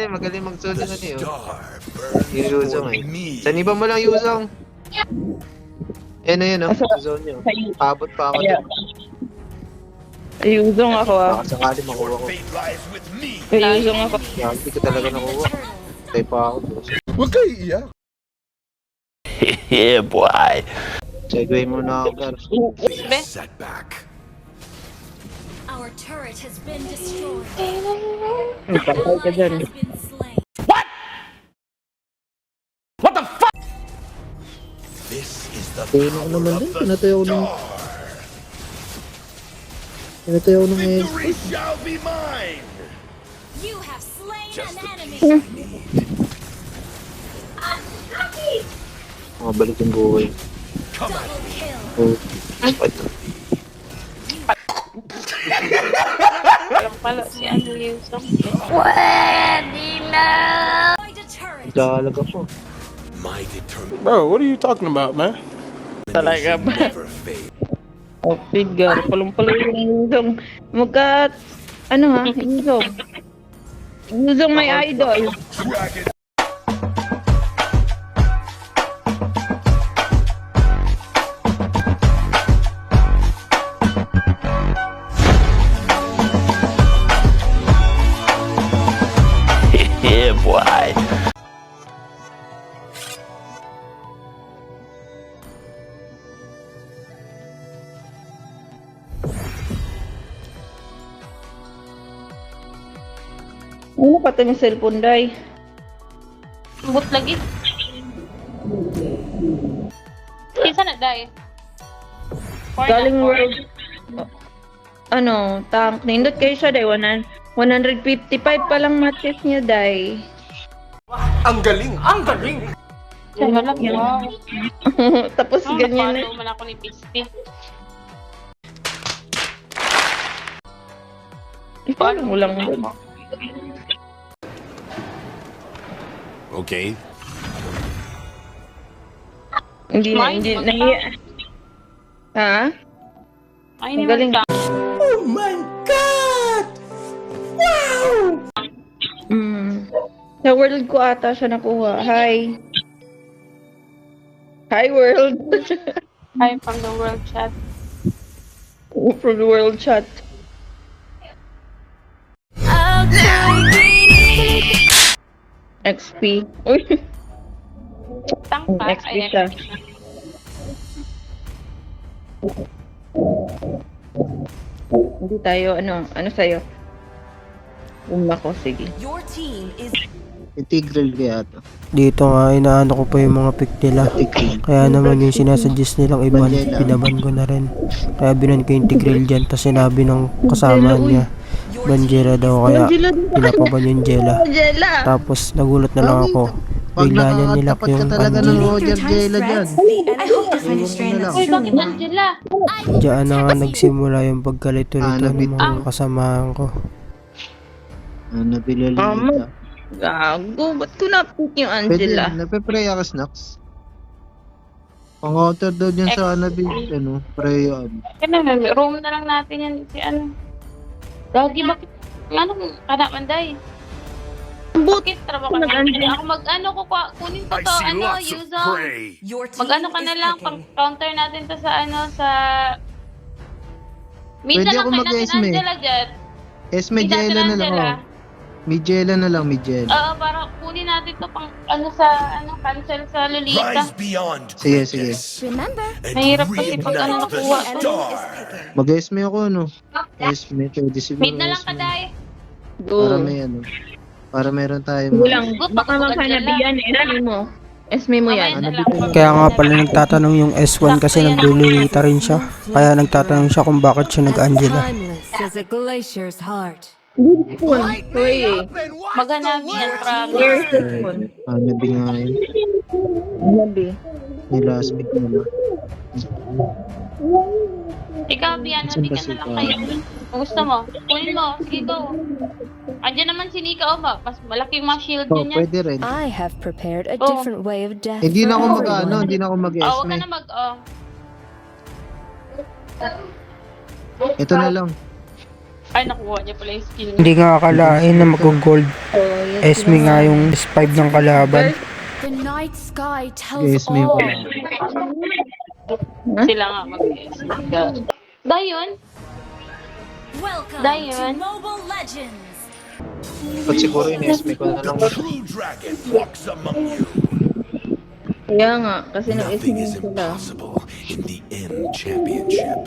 magaling mag-solo na niyo. Yuzong eh. Saniba mo lang Yuzong. Ayun na yun oh, sa zone niyo. Abot pa ako dyan. Ayusong ako ah. Baka sakali makuha ko. Ayusong ako. Hindi ko talaga nakuha. Tayo pa ako. Huwag kayo iiyak. Yeah, boy. Segway muna ako, Gar. Setback. Our turret has been destroyed. Patay ka dyan. Has been slain. This is the Kaya na naman din. Pinatayo ko ng... Pinatayo ko ng victory shall be mine. You have slain Just an enemy. Makabalik yung buhay. Come at Double kill. Oh. Walang pala si ano Ayusong. Find a turret. Dalaga po. my determination. Bro, what are you talking about, man? Talaga ba? Never fade. Oh, Gar. Palong-palong yung Ayusong. Ano ha? Ayusong. Ayusong may idol. Dragon. Yeah, boy. Ano pa ito yung cellphone, Day? But lagi. Isa na dai. Galing world. Ano, tank. Nindot kayo siya, Day. 155 pa lang matches niya, Day. Ang galing! Ang galing! Siya lang, wow. Tapos ganyan na. Napalo man ako ni Pisty. Paano mo lang doon? Okay. Hindi na, Mine, hindi magka- nahiya. Ha? Ay, Ang ni galing. Magka. Oh my God! Sa world ko ata siya nakuha. Hi. Hi, world. Hi from the world chat. From the world chat. XP. Uy, Tangka. XP Ay, siya. Hindi tayo, ano sa'yo? Ako, sige. Your team is Integral kaya ito. Dito nga, inaano ko pa yung mga pick nila. Kaya naman yung sinasuggest nilang iban, binaban ko na rin. Kaya binan ko yung Tigreal dyan, tapos sinabi ng kasama niya, Banjela daw, kaya pinapaban yung Jela. Jela! Tapos nagulat na lang ako. Pag Bigla niya nilak nakakatapat ka yung talaga ng Angela. Roger Jela dyan. I hope to find a strand that's Uy, strong bakit enough. Angela? Diyan na nga nagsimula yung pagkalito-lito ng mga kasamahan ko. Nabilalita. Gago, ba't ko na-pick yung Pwede, Angela? nape-pray ka, Snacks. Pang-outer daw dyan sa Anabi, pray yan. Room na lang natin yan. Si ano. Gagi, bakit? Ano, kanamanday. Bakit? Trabaho ka na. Ako mag-ano ko, kunin ko I to, see ano, lots of Yuzong. prey. Your team Mag-ano ka na is lang, picking. pang-counter natin to sa ano, sa... Pwede Minsan lang ako kayo natin mag-esme. Angela dyan. Esme Minsan Jela na lang, Angela. oh. Mijela na lang, Mijela. Oo, para kunin natin to pang, ano, sa, ano, cancel sa Lolita. Rise beyond Sige, sige. darkness Remember, and Mahirap kasi pag ano reignite the nakuha. star. Mag-esme ako, no? Esme, pwede siguro. Mid na lang ka, esme. Day. Para Go. may ano. Para meron tayo. Kulang. Good, Baka mag- makanabi yan, esme mo. Esme mo yan. Mamaya na lang. Kaya nga pala nagtatanong yung S1 kasi nagdulilita rin siya. Kaya nagtatanong siya kung bakit siya nag-Angela. timeless as a glacier's heart. Good one. Uy. Maghanabi yan, promise. Here's this one. Anabi nga yun. Nabi. Nila speak nila. Ikaw, Bian, nabi ka na lang kayo. Kung gusto mo, kunin mo. Sige, go. Andiyan naman si Nika, ba? Mas malaki yung mga shield Oh, yun yan. pwede rin. I have prepared a Oh. different way of death. Hindi na ako for mag-ano, everyone. hindi na ako Oo, huwag ka mag-esme. na Ito na lang. Ay, nakuha niya pala yung skill niya. Hindi nga akalain na mag-gold. Oh, yes, Esme nga yung S5 ng kalaban. The night sky tells Yes, may all. pala. Sila nga mag-guess. Dayon, Welcome Dayon. to Mobile Legends. Ba't siguro in-esme ko na lang. True dragon walks among you. Kaya nga, kasi Nothing nag-esme is sila. impossible in the M Championship.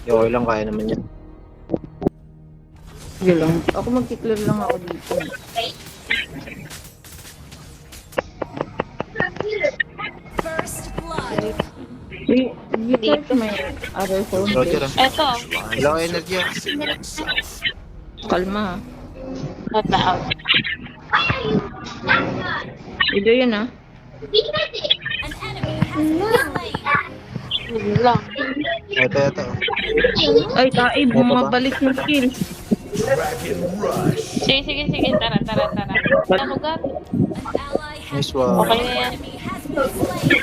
Okay lang, kaya naman yan. Sige lang. Ako mag-clear lang ako dito. First blood. Dito may other phone. Roger ah. eto, Wala ko energy ah. Facing oneself. Kalma. not na out. Video yun ah. An enemy has been slain. Yun lang. Ito. Ay, taib. Bumabalik ng skills. Dragon rush. Sige, tara. Ano lugar? An ally has Nice one. Okay na yan. enemy has been slain.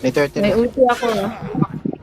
May 30 May na. ulti ako ah.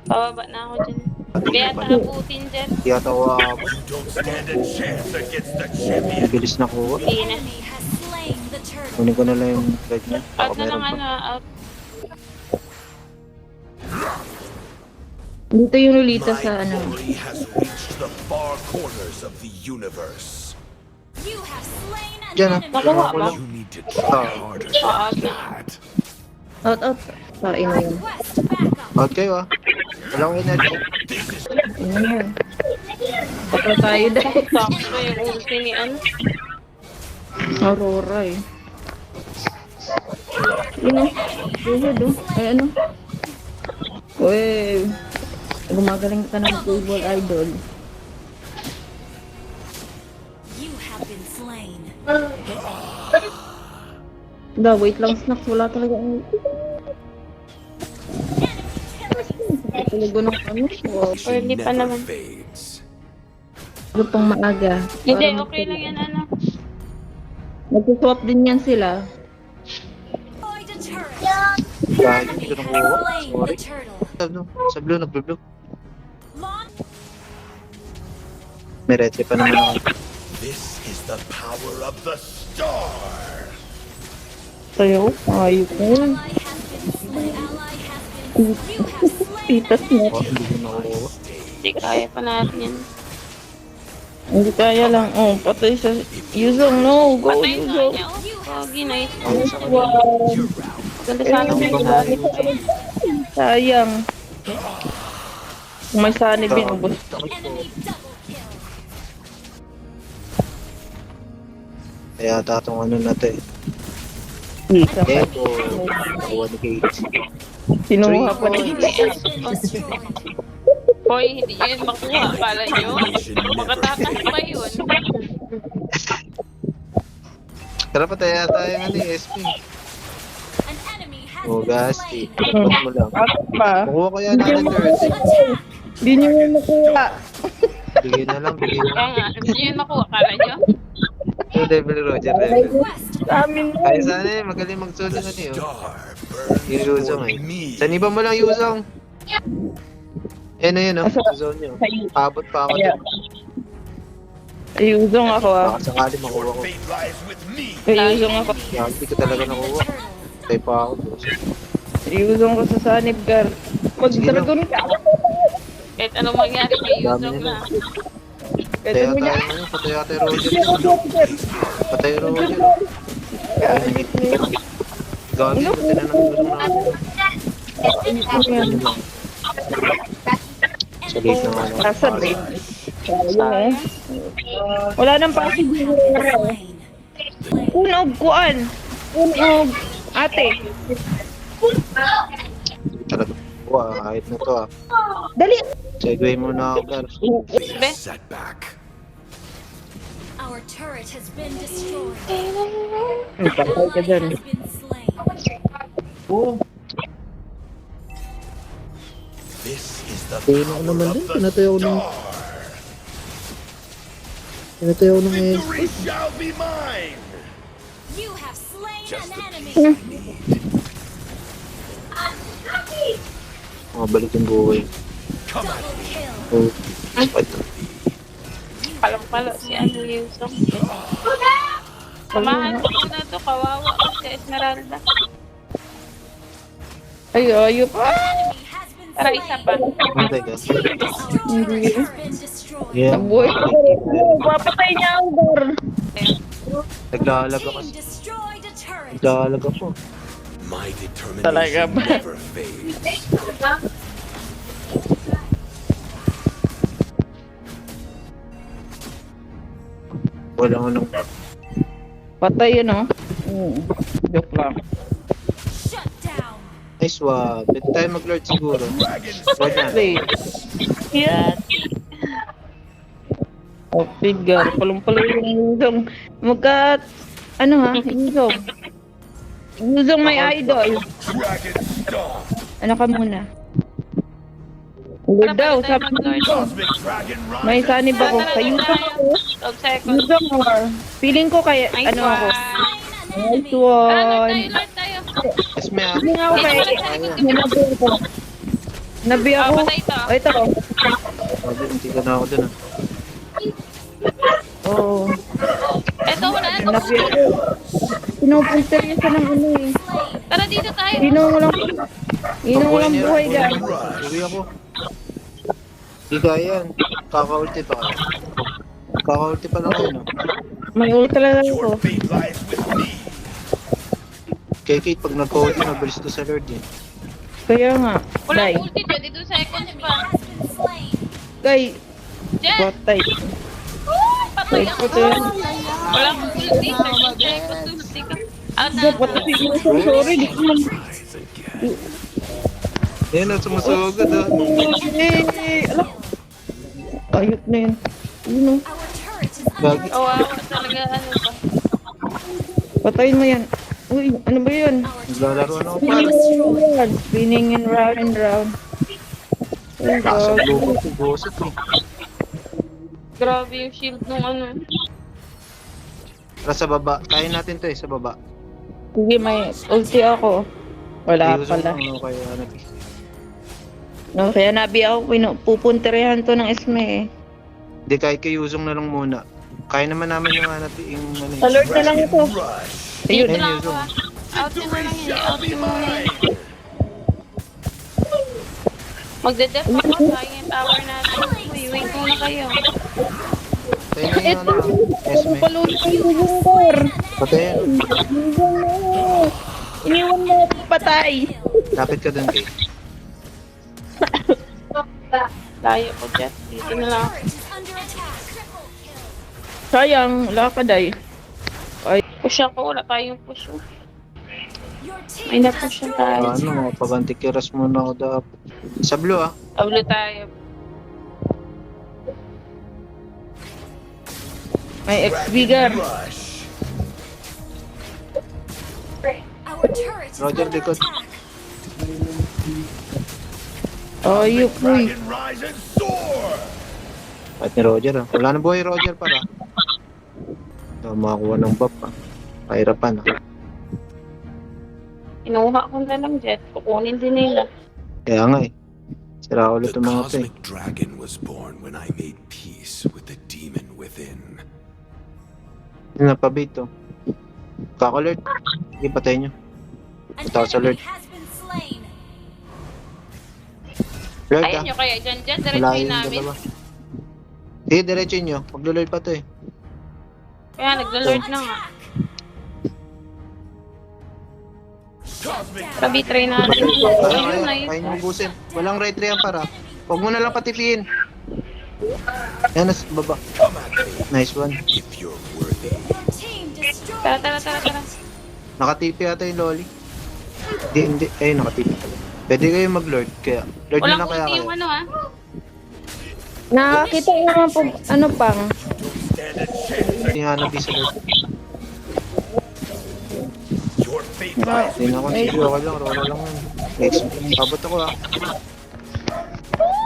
Pababa na ako dyan. Kaya tarabutin dyan. Di ata ako aabot. You don't stand a chance against the champion. Bilis na ko. Hindi na. Enemy has slain the turtle. Kunin ko na lang yung red niya. Baka Out na lang meron pa. out. Dito yung Lolita My sa ano. glory has reached the far corners of the universe. You have slain an Diyan ah. enemy. Nakuha ba? You need to try harder than that. Out. Kain na yun. Request backup. Out kayo ah. Wala akong energy. Ano yun? Baka tayo dahil. Sakto yung ulti ni ano. Aurora eh. Yun ah. Yun oh. Ay ano? Uy. Gumagaling ka ng table idol. You have been slain. Wait lang snacks. Wala talaga. Talaga ng ano? Wow. She Early pa never naman. fades. Ano pang maaga? Hindi, Parang okay lang yan ano. Mag-swap din yan sila. Deploy the turret. Dahil hindi ko Has nakuha. slain the Sorry. turtle. Sa blue, nagblue. Launch. May red pa naman ako. This is the power of the star. Tayo? Ayok na yan. Ally has been slain. Ally has been. You have slain Titas an mo. Oh, hindi ko nakuha. Hindi kaya pa natin yan. Hindi kaya lang. Oh, patay sa Yuzong. No, go Patay nga Yuzong. niya. Pogi, nice. Ayos ako. Wow. Ganda sana Ang may babae. Sayang. Kung may sanib yun, ubos. enemy double kill. Kaya tatong ano na to eh. Isa pa. Eko. Nakuha ni Kate. Sinuha pa ni Hoy, hindi yun makuha. Kala nyo? Makatakas pa yun. Tara pa tayo ng ano eh, SP. An enemy has Oh, been gasti. slain. Tapos mo lang. Bakit pa? Makuha ko yan ng third. Attack. Hindi niyo yung nakuha. Bigay na lang. Kaya nga, hindi yun makuha. Kala nyo? Yung Devil Roger Devil. Request Sa amin na. Kaya sana eh, magaling magsulat na niyo. Star burns Yung Yuzong for eh. me. Saniba mo lang Yuzong. Eh na yun oh, sa zone nyo. Abot pa ako dun. Yuzong ako ah. Baka sakali makuha Your ko. fate lies with me. Yuzong ako. Kaya hindi ko talaga nakuha. Tayo pa ako doon. Yuzong ko sa sanib, Gar. Pag Sige lang. talagang ka. Kahit anong mangyari kay Dami Yuzong nila. na. Pwede Patay mo niya. tayo ano, patay tayo Roger. Patay Roger. Gagi, patay na ng gulong natin. Ano lang. Sa late na ano. Nasa late. Sayang eh. Wala nang possible. Slain. Unog, kuan. Unog. Ate. Talaga. Wah, kahit na to ah. Dali. Segway muna ako, Gar. Be? Setback. Our turret has been destroyed. Patay ka dyan. Has been slain. This is the Kaya power naman of din, the pinatayo ko ng... star. Pinatayo ko ng Victory shall be mine. You have slain Just an the enemy. peace I need. Balik yung buhay. Oh. Ito. Palang-palo si ano Yusong. Samahan ko na to, kawawa si Esmeralda. Ayo pa. Tara, isa pa. Antay ka. Destroyed. Yeah. Nabuhay ko. Papatay niya ang door. Naglalaga kasi. Destroyed a turret. Naglalaga po. My Talaga determination ba? never fades. Wala ko nang... Patay yun, oh. Joke lang. Shut down. Ay, swab. Pwede tayo mag-lord siguro. Lord na. Play. Yan. Oh, figure. Palong-palo yung Yuzong. Ano ha? Yuzong. Yuzong may idol. Dragon Stomp. Ano ka muna? Lord daw, sabi ko. Cosmic Dragon May Rise. sanib ako. Sa Yuzong ako. 12 seconds. Yuzong or feeling ko kaya, Nice ano ako. one. Nice Tara, one. Lord tayo. Yes, may Hindi nga ako kaya. Nabi ako. Nabi ako. Patay to. Oh, ito. Hindi ka na ako dun ah. Oh. Eto, wala na. Nabi ako. Pinupunter niya siya ng ano eh. Tara, dito tayo. Inong walang buhay dyan. Uwi ako. Hindi kaya yan. Kaka-ulti pa kayo. Kaka-ulti pa lang kayo, no? May ultra lang Your ako. fate lies with me. Kay Kate, pag nagka-ulti, mabilis to sa Lord eh. Kaya nga. Day. Walang ulti, 22 seconds pa. Kay. Jet! Patay. Patay Ay, ako. patay. Walang ulti, 13 seconds. Ulti ka. Out na. Patay. Sorry. Di ko man. Yan na, sumusugod ah. Alam. Ayot na yun. Yun o. Our turret is Gagi. Kawawa talaga, ano ba? Patayin mo yan. Uy, ano ba yun? Naglalaro na ako pa. Spinning and round and round. Oh Kaso God. lupa ko, boset eh. Grabe yung shield nung ano. Tara sa baba. Kaya natin to eh, sa baba. Sige, may ulti ako. Wala Ayusin pala. mo, ano, kaya ano. No, kaya nabi ako, pupunterihan to ng Esme eh. Hindi, kahit kay Yuzong na lang muna. Kaya naman namin yung hanap yung ano eh. Alert na lang ito. Rush. Ayun. Dito lang ako Yusong. ah. Out yun na lang yun. Out yun na lang yun. Magde-def ako. Sayang yung tower natin. Uy, wait muna kayo. Tayo na yung ano. Esme. Paluin ko yung bungkor. Patayin. Iniwan mo ako patay. Lapit ka dun, Kate. Layo ko dyan. Dito na lang. turret is under attack. Triple kill. Sayang, wala ka day. Push ako. Wala tayong push. Oh. Your May team na-push na tayo. Ano, pagantikiras muna ako dapat. Sa blue ah. Tablo tayo. May ex-bigger. Rush. Our turret is Roger, under likod. attack. Oh, you uy. Dragon Rise and soar. At ni Roger ah. Wala na buhay Roger para. Ito, makakuha ng buff ah. Pahirapan ah. Inuha ko na lang jet. Kukunin din nila. Kaya nga eh. Sira ulit The ang mga to eh. cosmic dragon was born when I made peace with the demon within. Hindi na pabait to. Kakalert. Sige, patay nyo. An Ito sa enemy alert. has been slain. Lord Ayan ah. nyo kaya dyan. Dyan, Wala diretso yung namin. dalawa. Sige, diretso nyo. Magluloy pa to eh. Kaya naglo-lord na nga. Cosmic Sabi, try natin. Kaya Ayun, kaya. nice. Kaya nyo ubusin. Walang right yan para. Huwag mo na lang patipiin. Yan, nasa baba. come at me Nice one. if you're worthy. Your team destroyed. Tara, tara, tara, tara. Nakatipi ata yung loli. Hindi. Eh, nakatipi pala. Pwede kayo mag-lord. Kaya, lord nyo Walang na kaya ulti kayo. yung ano ah. Nakakita ko naman po, ano pang. Stand a chance. Hindi nga nabi sa lord. Your fate lies Hindi na ako. Sige, okay lang. Rola lang yun. Next. Abot ako ah.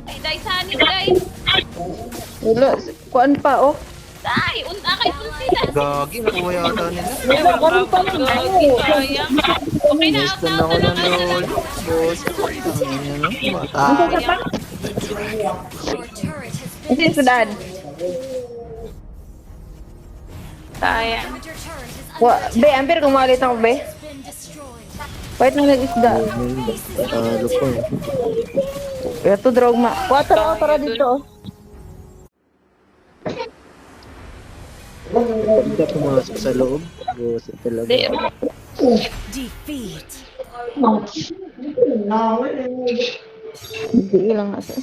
Ay, dahil sanib guys. Wala, kuan pa oh. Ay, kay ulti na. Gagi, nakuha yata nila. Ganun pa lang Gagi, sayang. Okay na, Nice out na na, ako out na ng lang. lord. Boss. Ang ina nyo. Mata. Sayang. the Your turret has been Kasi sa dad. Sayang. your turret has Be, Amber, kumalit ako, be. been destroyed. Wait na nag-isda. Talo ko eh. Kaya to, drogma. Tara dito. Pagka pumasok sa loob, buset talaga. Defeat. Hindi lang natin.